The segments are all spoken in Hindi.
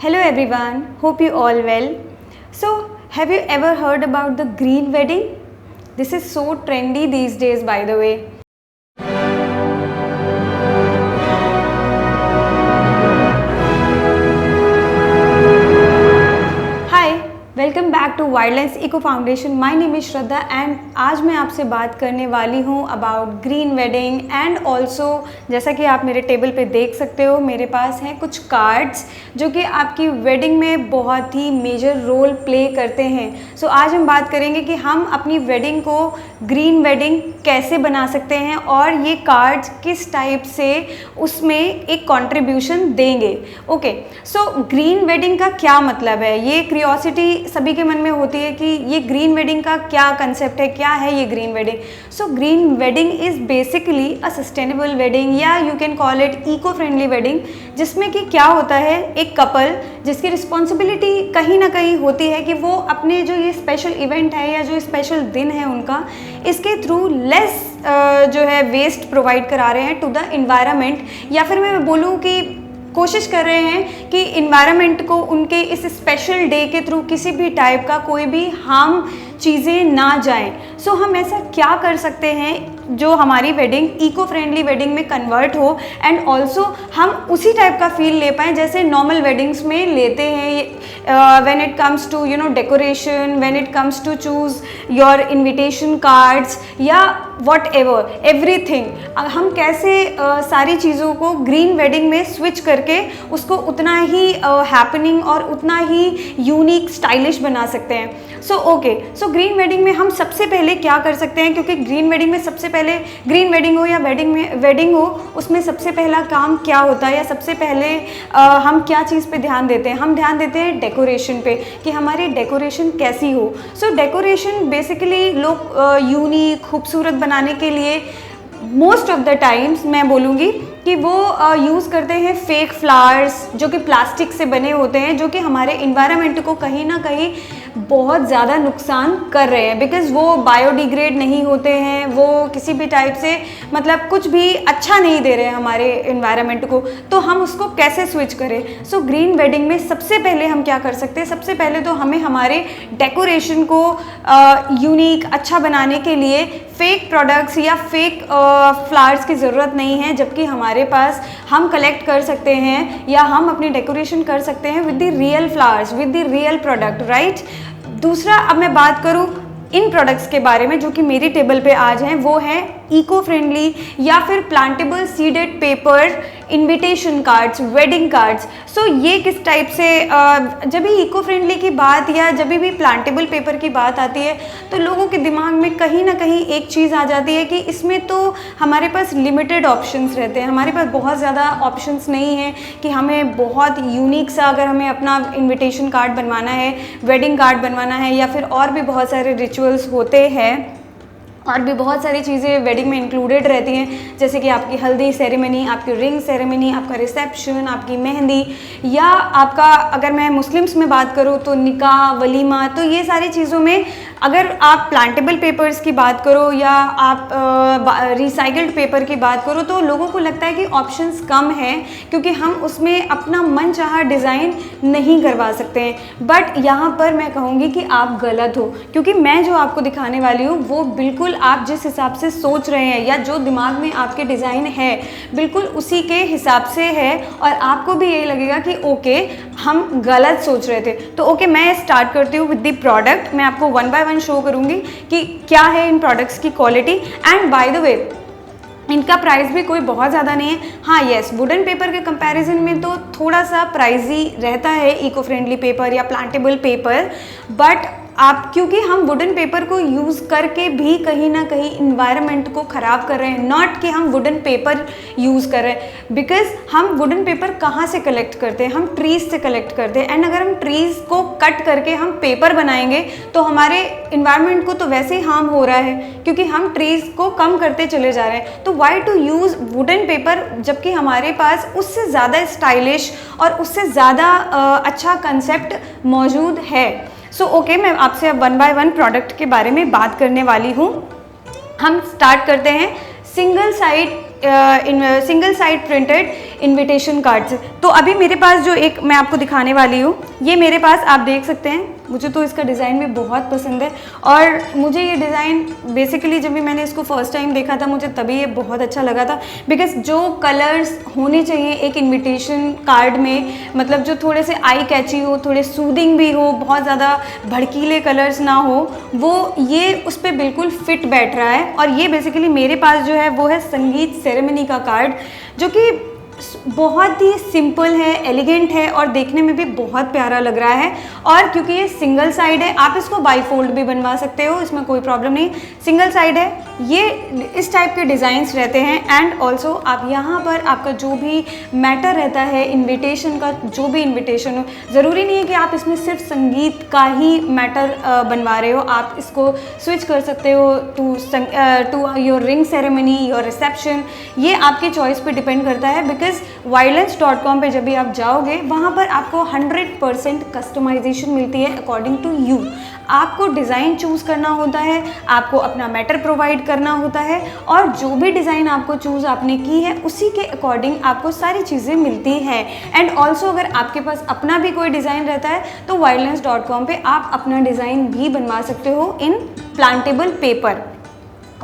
Hello everyone, hope you all well. So, have you ever heard about the green wedding? This is so trendy these days, by the way. Hi, welcome back to Wildlife Eco Foundation. My name is Shraddha and आज मैं आपसे बात करने वाली हूँ about green wedding and also जैसा कि आप मेरे टेबल पे देख सकते हो मेरे पास हैं कुछ कार्ड्स जो कि आपकी वेडिंग में बहुत ही मेजर रोल प्ले करते हैं. सो आज हम बात करेंगे कि हम अपनी वेडिंग को ग्रीन वेडिंग कैसे बना सकते हैं और ये कार्ड्स किस टाइप से उसमें एक कंट्रीब्यूशन देंगे. ओके, सो ग्रीन वेडिंग का क्या मतलब है? ये क्यूरियोसिटी सभी के मन में होती है कि ये ग्रीन वेडिंग का क्या कंसेप्ट है, क्या है ये green wedding. So green wedding is basically a sustainable wedding या you can call it eco friendly wedding, जिसमें कि क्या होता है एक कपल जिसकी रिस्पॉन्सिबिलिटी कहीं ना कहीं होती है कि वो अपने जो ये स्पेशल इवेंट है या जो स्पेशल दिन है उनका, इसके थ्रू लेस जो है वेस्ट प्रोवाइड करा रहे हैं टू द इन्वायरमेंट, या फिर मैं बोलूँ कि कोशिश कर रहे हैं कि इन्वायरमेंट को उनके इस स्पेशल डे के थ्रू किसी भी टाइप का कोई भी हार्म चीज़ें ना जाएं. सो हम ऐसा क्या कर सकते हैं जो हमारी वेडिंग इको फ्रेंडली वेडिंग में कन्वर्ट हो एंड ऑल्सो हम उसी टाइप का फील ले पाएँ जैसे नॉर्मल वेडिंग्स में लेते हैं. When it comes to decoration, when it comes to choose your invitation cards या वॉट एवर एवरीथिंग, हम कैसे सारी चीज़ों को ग्रीन वेडिंग में स्विच करके उसको उतना ही हैपनिंग और उतना ही यूनिक स्टाइलिश बना सकते हैं. सो ग्रीन वेडिंग में हम सबसे पहले क्या कर सकते हैं, क्योंकि ग्रीन वेडिंग में सबसे पहले ग्रीन वेडिंग हो या वेडिंग हो उसमें सबसे पहला काम क्या होता है या सबसे पहले हम क्या चीज़ पे ध्यान देते हैं? हम ध्यान देते हैं डेकोरेशन पे कि हमारी डेकोरेशन कैसी हो. सो डेकोरेशन बेसिकली लोग यूनिक खूबसूरत बनाने के लिए मोस्ट ऑफ द टाइम्स मैं बोलूँगी कि वो यूज़ करते हैं फेक फ्लावर्स जो कि प्लास्टिक से बने होते हैं, जो कि हमारे इन्वायरमेंट को कहीं ना कहीं बहुत ज़्यादा नुकसान कर रहे हैं, बिकॉज़ वो बायोडिग्रेड नहीं होते हैं, वो किसी भी टाइप से मतलब कुछ भी अच्छा नहीं दे रहे हैं हमारे इन्वायरमेंट को. तो हम उसको कैसे स्विच करें? सो ग्रीन वेडिंग में सबसे पहले हम क्या कर सकते हैं? सबसे पहले तो हमें हमारे डेकोरेशन को यूनिक अच्छा बनाने के लिए फेक प्रोडक्ट्स या फेक फ्लावर्स की ज़रूरत नहीं है, जबकि हमारे पास हम कलेक्ट कर सकते हैं या हम अपनी डेकोरेशन कर सकते हैं with the real flowers, with the real product, right. दूसरा, अब मैं बात करूँ इन प्रोडक्ट्स के बारे में जो कि मेरी टेबल पे आज हैं, वो है इको फ्रेंडली या फिर plantable seeded paper invitation cards, wedding cards. So ये किस टाइप से जब भी इको फ्रेंडली की बात या जब भी प्लांटेबल पेपर की बात आती है तो लोगों के दिमाग में कहीं ना कहीं एक चीज़ आ जाती है कि इसमें तो हमारे पास लिमिटेड ऑप्शंस रहते हैं, हमारे पास बहुत ज़्यादा ऑप्शंस नहीं है कि हमें बहुत यूनिक सा अगर हमें अपना इन्विटेशन कार्ड बनवाना है, वेडिंग कार्ड बनवाना है या फिर और भी बहुत सारे रिचुअल्स होते हैं और भी बहुत सारी चीज़ें वेडिंग में इंक्लूडेड रहती हैं, जैसे कि आपकी हल्दी सेरेमनी, आपकी रिंग सेरेमनी, आपका रिसेप्शन, आपकी मेहंदी, या आपका अगर मैं मुस्लिम्स में बात करूँ तो निकाह, वलीमा. तो ये सारी चीज़ों में अगर आप प्लांटेबल पेपर्स की बात करो या आप रिसाइकल्ड पेपर की बात करो तो लोगों को लगता है कि ऑप्शंस कम हैं क्योंकि हम उसमें अपना मनचाहा डिज़ाइन नहीं करवा सकते हैं. बट यहाँ पर मैं कहूँगी कि आप गलत हो, क्योंकि मैं जो आपको दिखाने वाली हूँ वो बिल्कुल आप जिस हिसाब से सोच रहे हैं या जो दिमाग में आपके डिज़ाइन है बिल्कुल उसी के हिसाब से है और आपको भी यही लगेगा कि ओके हम गलत सोच रहे थे. तो ओके, मैं स्टार्ट करती हूँ विद द प्रोडक्ट. मैं आपको वन बाय वन शो करूँगी कि क्या है इन प्रोडक्ट्स की क्वालिटी. एंड बाय द वे इनका प्राइस भी कोई बहुत ज़्यादा नहीं है. हाँ येस, वुडन पेपर के कंपैरिजन में तो थोड़ा सा प्राइजी रहता है इको फ्रेंडली पेपर या प्लांटेबल पेपर, बट आप क्योंकि हम वुडन पेपर को यूज़ करके भी कहीं ना कहीं इन्वायरमेंट को ख़राब कर रहे हैं, नॉट कि हम वुडन पेपर यूज़ कर रहे हैं. बिकॉज हम वुडन पेपर कहाँ से कलेक्ट करते हैं? हम ट्रीज़ से कलेक्ट करते हैं. एंड अगर हम ट्रीज़ को कट करके हम पेपर बनाएंगे तो हमारे इन्वायरमेंट को तो वैसे ही हार्म हो रहा है क्योंकि हम ट्रीज़ को कम करते चले जा रहे हैं. तो why to use wooden paper जबकि हमारे पास उससे ज़्यादा स्टाइलिश और उससे ज़्यादा अच्छा कंसेप्ट मौजूद है. सो ओके, मैं आपसे अब वन बाय वन प्रोडक्ट के बारे में बात करने वाली हूँ. हम स्टार्ट करते हैं single side printed invitation cards. तो अभी मेरे पास जो एक मैं आपको दिखाने वाली हूँ, ये मेरे पास आप देख सकते हैं, मुझे तो इसका डिज़ाइन भी बहुत पसंद है। और मुझे ये डिज़ाइन बेसिकली जब भी मैंने इसको फर्स्ट टाइम देखा था, मुझे तभी ये बहुत अच्छा लगा था, बिकॉज जो कलर्स होने चाहिए एक इनविटेशन कार्ड में, मतलब जो थोड़े से आई कैची हो, थोड़े सूदिंग भी हो, बहुत ज़्यादा भड़कीले कलर्स ना हो, वो ये उस पर बिल्कुल फिट बैठ रहा है। और ये बेसिकली मेरे पास जो है वो है संगीत सेरेमनी का कार्ड, जो कि बहुत ही सिंपल है, एलिगेंट है और देखने में भी बहुत प्यारा लग रहा है। और क्योंकि ये सिंगल साइड है, आप इसको बाईफोल्ड भी बनवा सकते हो, इसमें कोई प्रॉब्लम नहीं। सिंगल साइड है, ये इस टाइप के डिज़ाइंस रहते हैं। एंड ऑल्सो आप यहाँ पर आपका जो भी मैटर रहता है इनविटेशन का, जो भी इनविटेशन हो, ज़रूरी नहीं है कि आप इसमें सिर्फ संगीत का ही मैटर बनवा रहे हो, आप इसको स्विच कर सकते हो to your ring ceremony, your reception. ये आपके चॉइस पे डिपेंड करता है, बिकॉज wireless.com पे जब भी आप जाओगे वहाँ पर आपको 100% कस्टमाइजेशन मिलती है अकॉर्डिंग टू यू। आपको डिज़ाइन चूज़ करना होता है, आपको अपना मैटर प्रोवाइड करना होता है, और जो भी डिज़ाइन आपको चूज़ आपने की है उसी के अकॉर्डिंग आपको सारी चीज़ें मिलती हैं। एंड ऑल्सो अगर आपके पास अपना भी कोई डिज़ाइन रहता है तो wireless.com पे आप अपना डिज़ाइन भी बनवा सकते हो इन प्लांटेबल पेपर।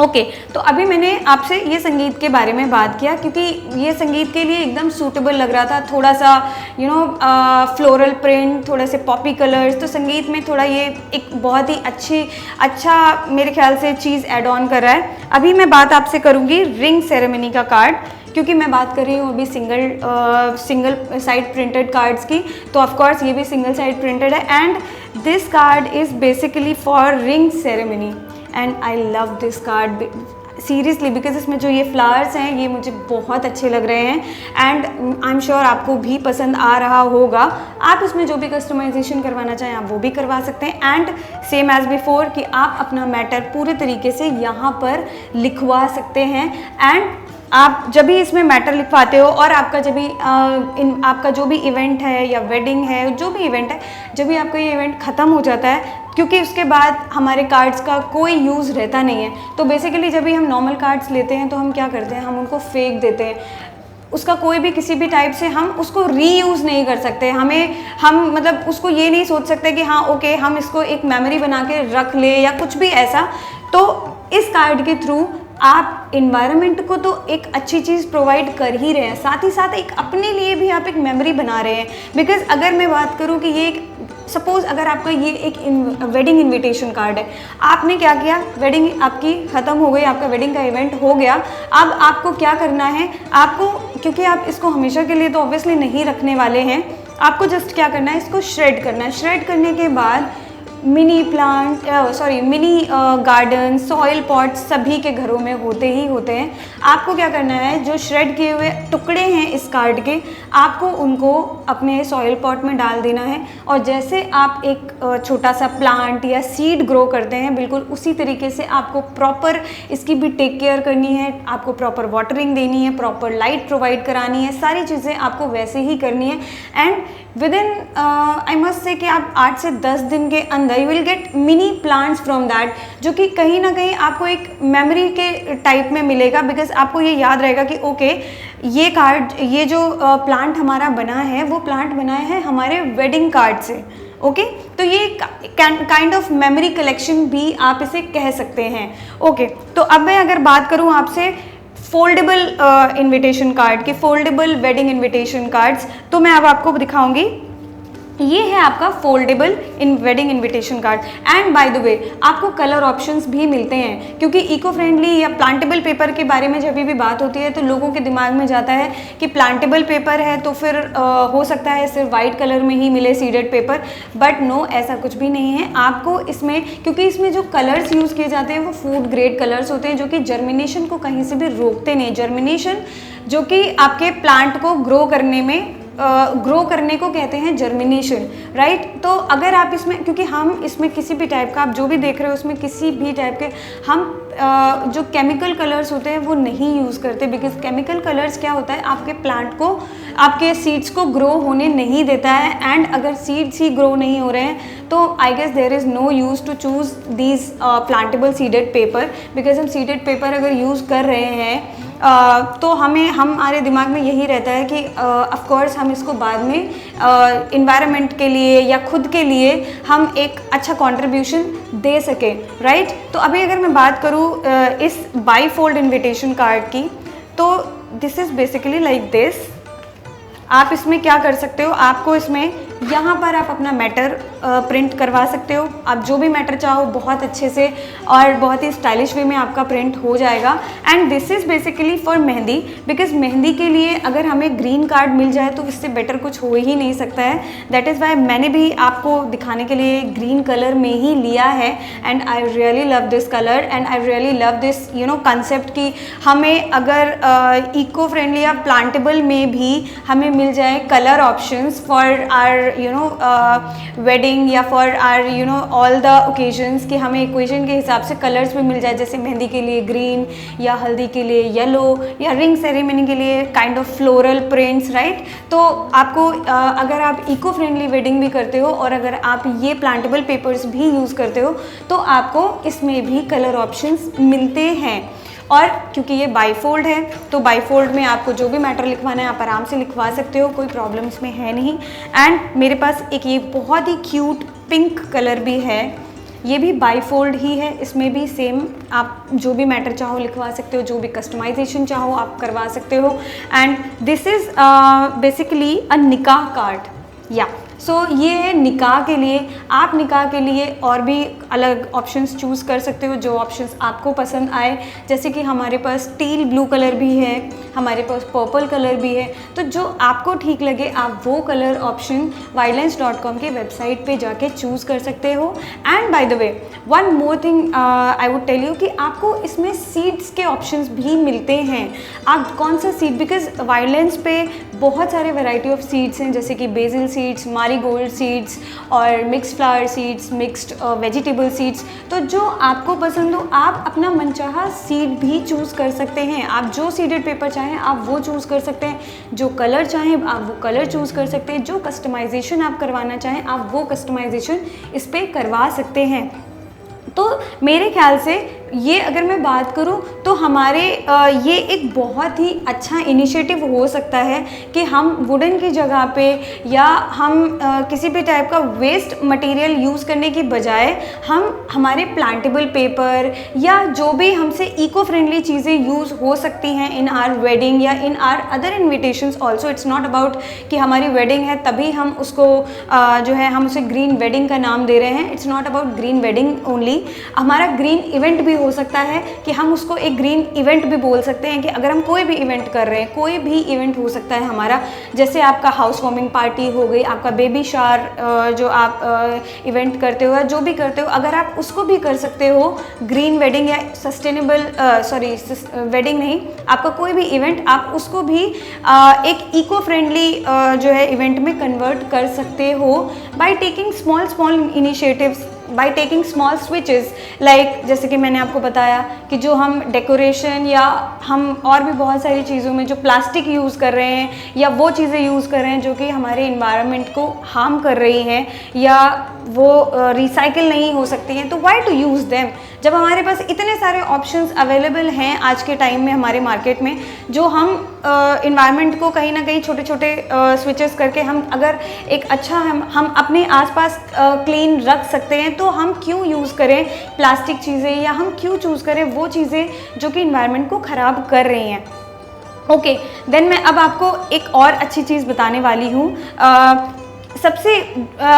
ओके, तो अभी मैंने आपसे ये संगीत के बारे में बात किया क्योंकि ये संगीत के लिए एकदम सूटेबल लग रहा था, थोड़ा सा फ्लोरल प्रिंट, थोड़े से पॉपी कलर्स, तो संगीत में थोड़ा ये एक बहुत ही अच्छा मेरे ख्याल से चीज़ ऐड ऑन कर रहा है। अभी मैं बात आपसे करूँगी रिंग सेरेमनी का कार्ड, क्योंकि मैं बात कर रही हूँ अभी सिंगल साइड प्रिंटेड कार्ड्स की, तो ऑफकोर्स ये भी सिंगल साइड प्रिंटेड है। And this card is basically for ring ceremony and I love this card seriously, because इसमें जो ये फ्लावर्स हैं ये मुझे बहुत अच्छे लग रहे हैं। एंड आई एम श्योर आपको भी पसंद आ रहा होगा। आप इसमें जो भी कस्टमाइजेशन करवाना चाहें आप वो भी करवा सकते हैं। एंड सेम एज़ बिफोर कि आप अपना मैटर पूरे तरीके से यहाँ पर लिखवा सकते हैं। एंड आप जब भी इसमें मैटर लिखवाते हो और आपका जब भी आपका जो भी इवेंट है या वेडिंग है, जो भी इवेंट है, जब भी आपका ये इवेंट ख़त्म हो जाता है, क्योंकि उसके बाद हमारे कार्ड्स का कोई यूज़ रहता नहीं है, तो बेसिकली जब भी हम नॉर्मल कार्ड्स लेते हैं तो हम क्या करते हैं, हम उनको फेंक देते हैं। उसका कोई भी किसी भी टाइप से हम उसको रीयूज़ नहीं कर सकते। हम मतलब उसको ये नहीं सोच सकते कि हाँ ओके हम इसको एक मेमोरी बना के रख ले या कुछ भी ऐसा। तो इस कार्ड के थ्रू आप इन्वायरमेंट को तो एक अच्छी चीज़ प्रोवाइड कर ही रहे हैं, साथ ही साथ एक अपने लिए भी आप एक मेमोरी बना रहे हैं। बिकॉज अगर मैं बात करूं कि ये एक सपोज़ अगर आपका ये एक वेडिंग इनविटेशन कार्ड है, आपने क्या किया, वेडिंग आपकी ख़त्म हो गई, आपका वेडिंग का इवेंट हो गया, अब आपको क्या करना है, आपको क्योंकि आप इसको हमेशा के लिए तो ऑब्वियसली नहीं रखने वाले हैं, आपको जस्ट क्या करना है, इसको श्रेड करना है। श्रेड करने के बाद मिनी गार्डन, सॉइल पॉट सभी के घरों में होते ही होते हैं। आपको क्या करना है, जो श्रेड किए हुए टुकड़े हैं इस कार्ड के, आपको उनको अपने सॉइल पॉट में डाल देना है। और जैसे आप एक छोटा सा प्लांट या सीड ग्रो करते हैं, बिल्कुल उसी तरीके से आपको प्रॉपर इसकी भी टेक केयर करनी है, आपको प्रॉपर वाटरिंग देनी है, प्रॉपर लाइट प्रोवाइड करानी है, सारी चीज़ें आपको वैसे ही करनी है। And with in I must say कि आप 8 से 10 दिन के अंदर you will get mini plants from that, जो कि कहीं ना कहीं आपको एक मेमोरी के टाइप में मिलेगा। बिकॉज आपको ये याद रहेगा कि ओके ये कार्ड, ये जो प्लांट हमारा बना है वो प्लांट बना है हमारे वेडिंग कार्ड से। ओके तो ये काइंड ऑफ मेमोरी कलेक्शन भी आप इसे कह सकते हैं। ओके तो अब मैं अगर बात करूँ आपसे फोल्डेबल इनविटेशन कार्ड के, फोल्डेबल वेडिंग इनविटेशन कार्ड्स, तो मैं अब आपको दिखाऊंगी। ये है आपका foldable wedding invitation card. And by the वे आपको कलर ऑप्शंस भी मिलते हैं, क्योंकि इको फ्रेंडली या प्लांटेबल पेपर के बारे में जब भी बात होती है तो लोगों के दिमाग में जाता है कि प्लांटेबल पेपर है तो फिर हो सकता है सिर्फ वाइट कलर में ही मिले सीडेड पेपर, बट नो, ऐसा कुछ भी नहीं है। आपको इसमें, क्योंकि इसमें जो कलर्स यूज़ किए जाते हैं वो फूड ग्रेड कलर्स होते हैं, जो कि जर्मिनेशन को कहीं से भी रोकते नहीं। जर्मिनेशन जो कि आपके प्लांट को ग्रो करने को कहते हैं जर्मिनेशन, राइट। तो अगर आप इसमें, क्योंकि हम इसमें किसी भी टाइप का, आप जो भी देख रहे हो उसमें किसी भी टाइप के हम जो केमिकल कलर्स होते हैं वो नहीं यूज़ करते। बिकॉज केमिकल कलर्स क्या होता है, आपके प्लांट को, आपके सीड्स को ग्रो होने नहीं देता है। एंड अगर सीड्स ही ग्रो नहीं हो रहे हैं तो I guess there is no use to choose these plantable seeded paper. Because हम सीडेड पेपर अगर यूज़ कर रहे हैं तो हमारे दिमाग में यही रहता है कि ऑफ कोर्स हम इसको बाद में इन्वायरमेंट के लिए या खुद के लिए हम एक अच्छा कंट्रीब्यूशन दे सकें, राइट। तो अभी अगर मैं बात करूँ इस बाई फोल्ड इन्विटेशन कार्ड की, तो this is basically like this. आप इसमें क्या कर सकते हो, आपको इसमें यहाँ पर आप अपना मैटर प्रिंट करवा सकते हो। आप जो भी मैटर चाहो बहुत अच्छे से और बहुत ही स्टाइलिश वे में आपका प्रिंट हो जाएगा। And this is basically for mehndi, because mehndi के लिए अगर हमें ग्रीन कार्ड मिल जाए तो इससे बेटर कुछ हो ही नहीं सकता है। दैट इज़ वाई मैंने भी आपको दिखाने के लिए ग्रीन कलर में ही लिया है। And I really love this colour and I really love this concept कि हमें अगर इको फ्रेंडली या प्लांटेबल में भी हमें मिल जाए colour options for our wedding या for our all the occasions, कि हमें इक्वेशन के हिसाब से कलर्स भी मिल जाए, जैसे मेहंदी के लिए ग्रीन या हल्दी के लिए येलो या रिंग सेरेमनी के लिए kind of floral prints, right. तो आपको अगर आप इको फ्रेंडली वेडिंग भी करते हो और अगर आप ये प्लांटेबल पेपर्स भी यूज़ करते हो तो आपको इसमें भी कलर ऑप्शंस मिलते हैं। और क्योंकि ये बाईफोल्ड है तो बाईफोल्ड में आपको जो भी मैटर लिखवाना है आप आराम से लिखवा सकते हो, कोई प्रॉब्लम इसमें है नहीं। एंड मेरे पास एक ये बहुत ही क्यूट पिंक कलर भी है, ये भी बाईफोल्ड ही है। इसमें भी सेम आप जो भी मैटर चाहो लिखवा सकते हो, जो भी कस्टमाइजेशन चाहो आप करवा सकते हो। एंड दिस इज़ बेसिकली अ निकाह कार्ड या सो ये है निकाह के लिए। आप निकाह के लिए और भी अलग ऑप्शंस चूज़ कर सकते हो, जो ऑप्शंस आपको पसंद आए। जैसे कि हमारे पास टील ब्लू कलर भी है, हमारे पास पर्पल कलर भी है, तो जो आपको ठीक लगे आप वो कलर ऑप्शन wildlines.com के वेबसाइट पे जाके चूज़ कर सकते हो। And by the way one more thing I would tell you कि आपको इसमें सीड्स के ऑप्शंस भी मिलते हैं। आप कौन सा सीड, बिकॉज वाइल्डलाइंस पे बहुत सारे वैरायटी ऑफ सीड्स हैं, जैसे कि बेसिल सीड्स, मारीगोल्ड सीड्स और mixed flower seeds, mixed vegetable seeds. तो जो आपको पसंद हो आप अपना मनचाहा सीड भी चूज़ कर सकते हैं। आप जो सीडेड पेपर चाहें आप वो चूज़ कर सकते हैं, जो कलर चाहें आप वो कलर चूज़ कर सकते हैं, जो कस्टमाइजेशन आप करवाना चाहें आप वो कस्टमाइजेशन इस पर करवा सकते हैं। तो मेरे ख्याल से ये अगर मैं बात करूँ तो हमारे ये एक बहुत ही अच्छा इनिशिएटिव हो सकता है कि हम वुडन की जगह पे या हम किसी भी टाइप का वेस्ट मटेरियल यूज़ करने की बजाय हम हमारे प्लांटेबल पेपर या जो भी हमसे इको फ्रेंडली चीज़ें यूज़ हो सकती हैं इन आर वेडिंग या इन are other invitations also. It's not about कि हमारी वेडिंग है तभी हम उसको जो है हम उसे ग्रीन वेडिंग का नाम दे रहे हैं। It's not about green wedding only, हमारा ग्रीन इवेंट भी हो सकता है कि हम उसको एक ग्रीन इवेंट भी बोल सकते हैं कि अगर हम कोई भी इवेंट कर रहे हैं, कोई भी इवेंट हो सकता है हमारा, जैसे आपका हाउस वार्मिंग पार्टी हो गई, आपका बेबी शावर जो आप इवेंट करते हो या जो भी करते हो, अगर आप उसको भी कर सकते हो ग्रीन वेडिंग या सस्टेनेबल वेडिंग नहीं, आपका कोई भी इवेंट आप उसको भी एक इको फ्रेंडली जो है इवेंट में कन्वर्ट कर सकते हो by taking small initiatives, by taking small switches. Like जैसे कि मैंने आपको बताया कि जो हम डेकोरेशन या हम और भी बहुत सारी चीज़ों में जो प्लास्टिक यूज़ कर रहे हैं या वो चीज़ें यूज़ कर रहे हैं जो कि हमारे इन्वायरमेंट को हार्म कर रही हैं या वो रिसाइकिल नहीं हो सकती हैं, तो व्हाई टू यूज़ देम, जब हमारे पास इतने सारे ऑप्शंस अवेलेबल हैं आज के टाइम में हमारे मार्केट में, जो हम इन्वायरमेंट को कहीं ना कहीं छोटे छोटे स्विचेस करके हम अगर एक अच्छा हम अपने आसपास क्लीन रख सकते हैं, तो हम क्यों यूज़ करें प्लास्टिक चीज़ें या हम क्यों चूज़ करें वो चीज़ें जो कि इन्वायरमेंट को ख़राब कर रही हैं। ओके, देन मैं अब आपको एक और अच्छी चीज़ बताने वाली हूँ। सबसे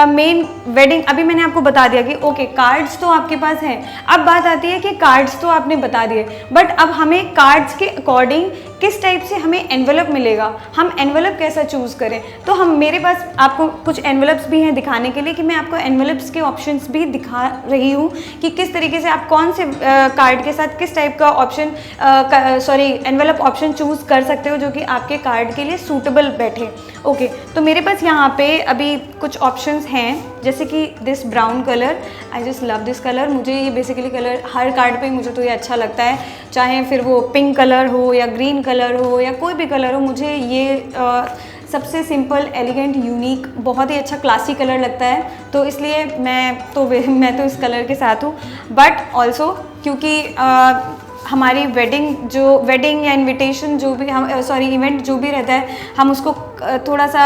मेन वेडिंग अभी मैंने आपको बता दिया कि ओके कार्ड्स तो आपके पास हैं। अब बात आती है कि कार्ड्स तो आपने बता दिए, बट अब हमें कार्ड्स के अकॉर्डिंग किस टाइप से हमें एनवेलप मिलेगा, हम एनवेलप कैसा चूज़ करें। तो हम मेरे पास आपको कुछ एनवेलप्स भी हैं दिखाने के लिए कि मैं आपको एनवेलप्स के ऑप्शंस भी दिखा रही हूँ कि किस तरीके से आप कौन से कार्ड के साथ किस टाइप का ऑप्शन एनवेलप ऑप्शन चूज़ कर सकते हो जो कि आपके कार्ड के लिए सूटेबल बैठे। ओके, तो मेरे पास यहाँ पे अभी कुछ ऑप्शंस हैं, जैसे कि this brown colour, I just love this colour. मुझे ये बेसिकली कलर हर कार्ड पे मुझे तो ये अच्छा लगता है, चाहे फिर वो पिंक कलर हो या ग्रीन कलर हो या कोई भी कलर हो, मुझे ये सबसे सिंपल एलिगेंट यूनिक बहुत ही अच्छा क्लासी कलर लगता है, तो इसलिए मैं तो इस कलर के साथ हूँ। बट ऑल्सो क्योंकि हमारी वेडिंग या इनविटेशन जो भी हम इवेंट जो भी रहता है, हम उसको थोड़ा सा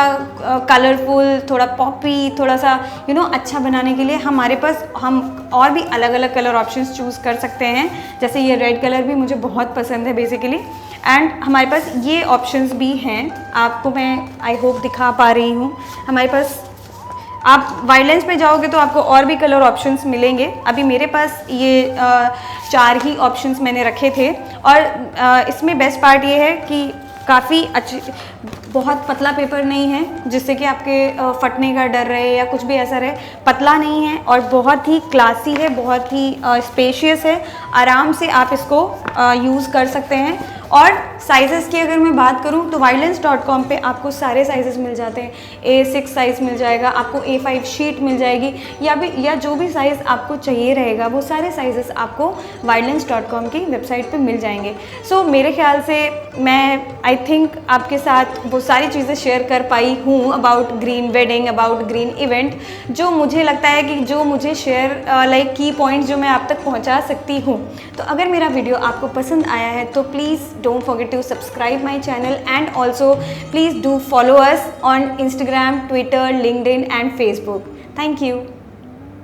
कलरफुल, थोड़ा पॉपी, थोड़ा सा अच्छा बनाने के लिए हमारे पास हम और भी अलग अलग कलर ऑप्शंस चूज़ कर सकते हैं। जैसे ये रेड कलर भी मुझे बहुत पसंद है बेसिकली, एंड हमारे पास ये ऑप्शंस भी हैं, आपको मैं आई होप दिखा पा रही हूँ। हमारे पास आप वाइल्डलाइंस पे जाओगे तो आपको और भी कलर ऑप्शंस मिलेंगे। अभी मेरे पास ये 4 ही ऑप्शंस मैंने रखे थे, और इसमें बेस्ट पार्ट ये है कि काफ़ी अच्छी, बहुत पतला पेपर नहीं है जिससे कि आपके फटने का डर रहे या कुछ भी ऐसा रहे, पतला नहीं है और बहुत ही क्लासी है, बहुत ही स्पेशियस है। आराम से आप इसको यूज़ कर सकते हैं। और साइज़ेस की अगर मैं बात करूं तो वाइल्डलाइंस.com पे आपको सारे साइज़ेस मिल जाते हैं। A6 साइज़ मिल जाएगा, आपको A5 शीट मिल जाएगी, या जो भी साइज़ आपको चाहिए रहेगा वो सारे साइज़ेस आपको वाइल्डलाइंस.com की वेबसाइट पे मिल जाएंगे। सो मेरे ख्याल से मैं आई थिंक आपके साथ वो सारी चीज़ें शेयर कर पाई हूँ about green wedding, about green event, जो मुझे लगता है कि जो मुझे शेयर लाइक की पॉइंट्स जो मैं आप तक पहुँचा सकती हूँ। तो अगर मेरा वीडियो आपको पसंद आया है तो please don't forget to subscribe my channel, and also please do follow us on Instagram, Twitter, LinkedIn and Facebook. Thank you.